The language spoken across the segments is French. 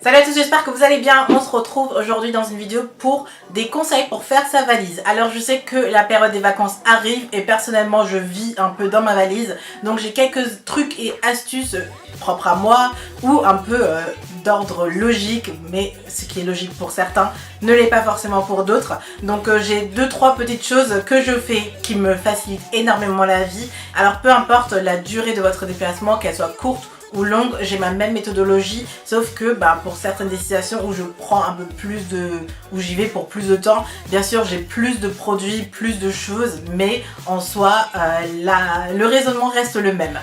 Salut à tous, j'espère que vous allez bien. On se retrouve aujourd'hui dans une vidéo pour des conseils pour faire sa valise. Alors je sais que la période des vacances arrive et personnellement je vis un peu dans ma valise. Donc j'ai quelques trucs et astuces propres à moi ou un peu d'ordre logique, mais ce qui est logique pour certains ne l'est pas forcément pour d'autres. Donc j'ai 2-3 petites choses que je fais qui me facilitent énormément la vie. Alors peu importe la durée de votre déplacement, qu'elle soit courte ou longue, j'ai ma même méthodologie, sauf que pour certaines destinations où je prends un peu plus de, où j'y vais pour plus de temps, bien sûr j'ai plus de produits, plus de choses, mais en soi le raisonnement reste le même.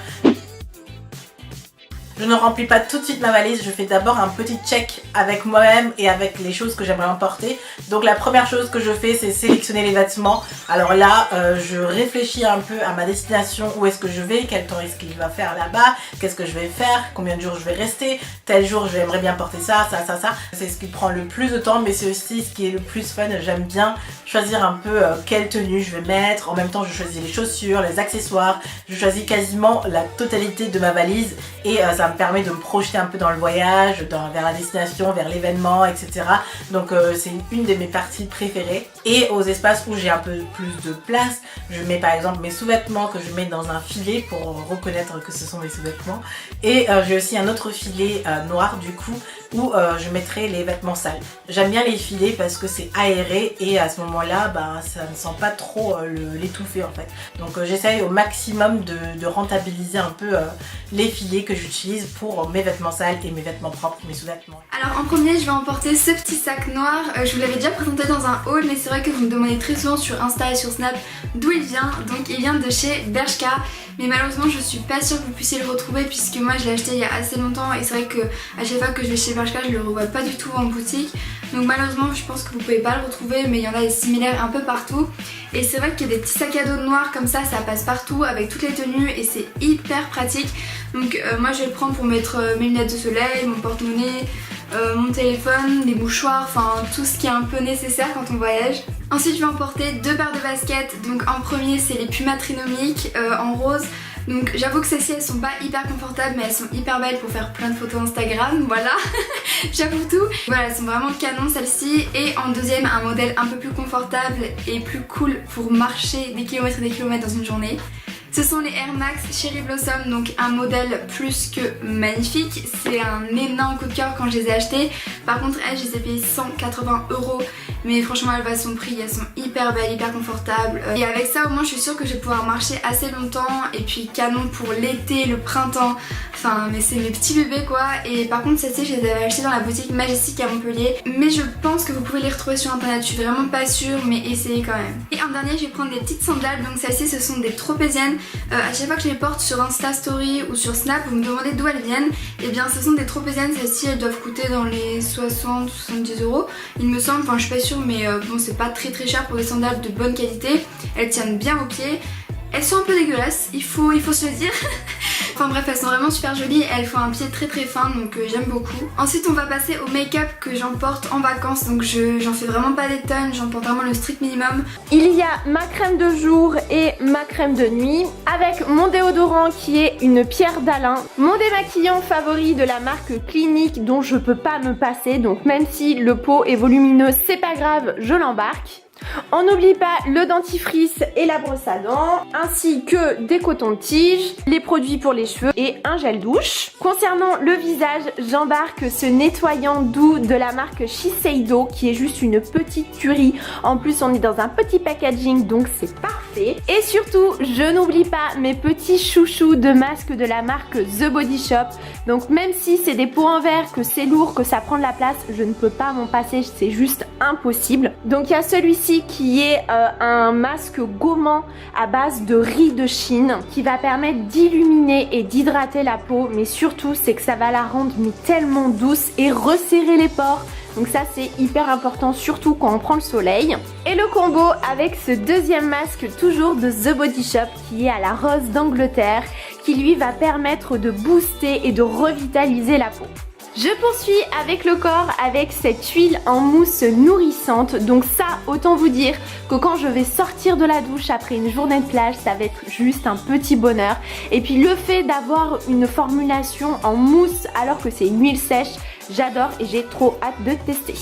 Je ne remplis pas tout de suite ma valise, je fais d'abord un petit check avec moi-même et avec les choses que j'aimerais emporter. Donc la première chose que je fais, c'est sélectionner les vêtements. Alors là, je réfléchis un peu à ma destination, où est-ce que je vais, quel temps est-ce qu'il va faire là-bas, qu'est-ce que je vais faire, combien de jours je vais rester, tel jour j'aimerais bien porter ça. C'est ce qui prend le plus de temps, mais c'est aussi ce qui est le plus fun. J'aime bien choisir un peu quelle tenue je vais mettre. En même temps, je choisis les chaussures, les accessoires, je choisis quasiment la totalité de ma valise et ça me permet de me projeter un peu dans le voyage, vers la destination, vers l'événement, etc. Donc c'est une de mes parties préférées. Et aux espaces où j'ai un peu plus de place, je mets par exemple mes sous-vêtements que je mets dans un filet pour reconnaître que ce sont mes sous-vêtements. Et j'ai aussi un autre filet noir du coup où je mettrai les vêtements sales. J'aime bien les filets parce que c'est aéré et à ce moment-là, ça ne sent pas trop l'étouffer en fait. Donc j'essaye au maximum de rentabiliser un peu les filets que j'utilise pour mes vêtements sales et mes vêtements propres, mes sous-vêtements. Alors en premier, je vais emporter ce petit sac noir. Je vous l'avais déjà présenté dans un haul, mais c'est vrai que vous me demandez très souvent sur Insta et sur Snap d'où il vient. Donc il vient de chez Bershka. Mais malheureusement je suis pas sûre que vous puissiez le retrouver puisque moi je l'ai acheté il y a assez longtemps et c'est vrai que à chaque fois que je vais chez Bershka je le revois pas du tout en boutique. Donc malheureusement je pense que vous pouvez pas le retrouver, mais il y en a des similaires un peu partout. Et c'est vrai qu'il y a des petits sacs à dos noirs comme ça passe partout avec toutes les tenues et c'est hyper pratique. Donc moi je vais le prendre pour mettre mes lunettes de soleil, mon porte-monnaie, mon téléphone, les mouchoirs, enfin tout ce qui est un peu nécessaire quand on voyage. Ensuite je vais emporter 2 paires de baskets. Donc en premier c'est les Puma Trinomic en rose. Donc j'avoue que celles-ci elles sont pas hyper confortables, mais elles sont hyper belles pour faire plein de photos Instagram, voilà. J'avoue tout. Voilà, elles sont vraiment canon celles-ci. Et en deuxième un modèle un peu plus confortable et plus cool pour marcher des kilomètres et des kilomètres dans une journée. Ce sont les Air Max Cherry Blossom, donc un modèle plus que magnifique. C'est un énorme coup de cœur quand je les ai achetés. Par contre elles, je les ai payées 180 €. Mais franchement elles valent son prix, elles sont hyper belles, hyper confortables. Et avec ça au moins je suis sûre que je vais pouvoir marcher assez longtemps. Et puis canon pour l'été, le printemps. Enfin mais c'est mes petits bébés quoi. Et par contre celles-ci je les avais achetées dans la boutique Majestic à Montpellier. Mais je pense que vous pouvez les retrouver sur internet, je suis vraiment pas sûre, mais essayez quand même. Et en dernier je vais prendre des petites sandales. Donc celles-ci ce sont des tropéziennes. À chaque fois que je les porte sur Insta Story ou sur Snap, vous me demandez d'où elles viennent. Et bien ce sont des tropéziennes, celles-ci elles doivent coûter dans les 60-70 € il me semble, enfin je suis pas sûre, mais bon c'est pas très cher pour des sandales de bonne qualité. Elles tiennent bien aux pieds. Elles sont un peu dégueulasses, il faut se le dire. Enfin bref, elles sont vraiment super jolies, elles font un pied très fin, donc j'aime beaucoup. Ensuite on va passer au make-up que j'emporte en vacances, donc j'en fais vraiment pas des tonnes, j'emporte vraiment le strict minimum. Il y a ma crème de jour et ma crème de nuit, avec mon déodorant qui est une pierre d'Alain, mon démaquillant favori de la marque Clinique dont je peux pas me passer, donc même si le pot est volumineux c'est pas grave, je l'embarque. On n'oublie pas le dentifrice et la brosse à dents, ainsi que des cotons-tiges, les produits pour les cheveux et un gel douche. Concernant le visage, j'embarque ce nettoyant doux de la marque Shiseido qui est juste une petite tuerie. En plus on est dans un petit packaging donc c'est parfait. Et surtout je n'oublie pas mes petits chouchous de masques de la marque The Body Shop. Donc même si c'est des pots en verre, que c'est lourd, que ça prend de la place, je ne peux pas m'en passer, c'est juste impossible. Donc il y a celui-ci qui est un masque gommant à base de riz de Chine qui va permettre d'illuminer et d'hydrater la peau, mais surtout c'est que ça va la rendre mais tellement douce et resserrer les pores. Donc ça c'est hyper important, surtout quand on prend le soleil. Et le combo avec ce deuxième masque toujours de The Body Shop qui est à la rose d'Angleterre, qui lui va permettre de booster et de revitaliser la peau. Je poursuis avec le corps avec cette huile en mousse nourrissante. Donc ça, autant vous dire que quand je vais sortir de la douche après une journée de plage, ça va être juste un petit bonheur. Et puis le fait d'avoir une formulation en mousse alors que c'est une huile sèche, J'adore et j'ai trop hâte de tester.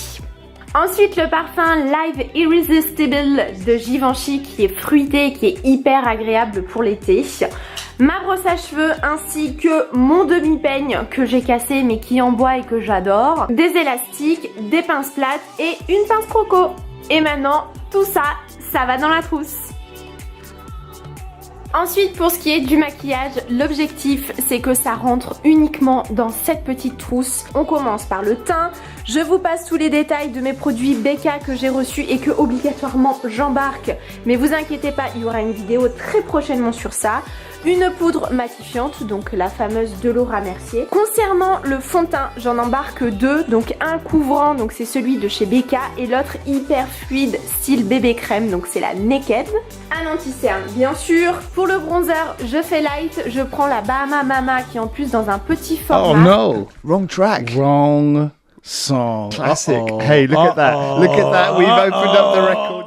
Ensuite, le parfum Live Irresistible de Givenchy qui est fruité et qui est hyper agréable pour l'été. Ma brosse à cheveux ainsi que mon demi-peigne que j'ai cassé mais qui est en bois et que j'adore. Des élastiques, des pinces plates et une pince croco. Et maintenant, tout ça, ça va dans la trousse. Ensuite, pour ce qui est du maquillage, l'objectif c'est que ça rentre uniquement dans cette petite trousse. On commence par le teint. Je vous passe tous les détails de mes produits Becca que j'ai reçus et que obligatoirement j'embarque. Mais vous inquiétez pas, il y aura une vidéo très prochainement sur ça. Une poudre matifiante, donc la fameuse de Laura Mercier. Concernant le fond de teint, j'en embarque deux, donc un couvrant, donc c'est celui de chez Becca, et l'autre hyper fluide, style bébé crème, donc c'est la Naked. Un anti-cerne, bien sûr. Pour le bronzer, je fais light, je prends la Bahama Mama qui est en plus dans un petit format. Oh no, wrong track. Wrong song. Classic. Hey, look at that. Look at that. We've opened up the record.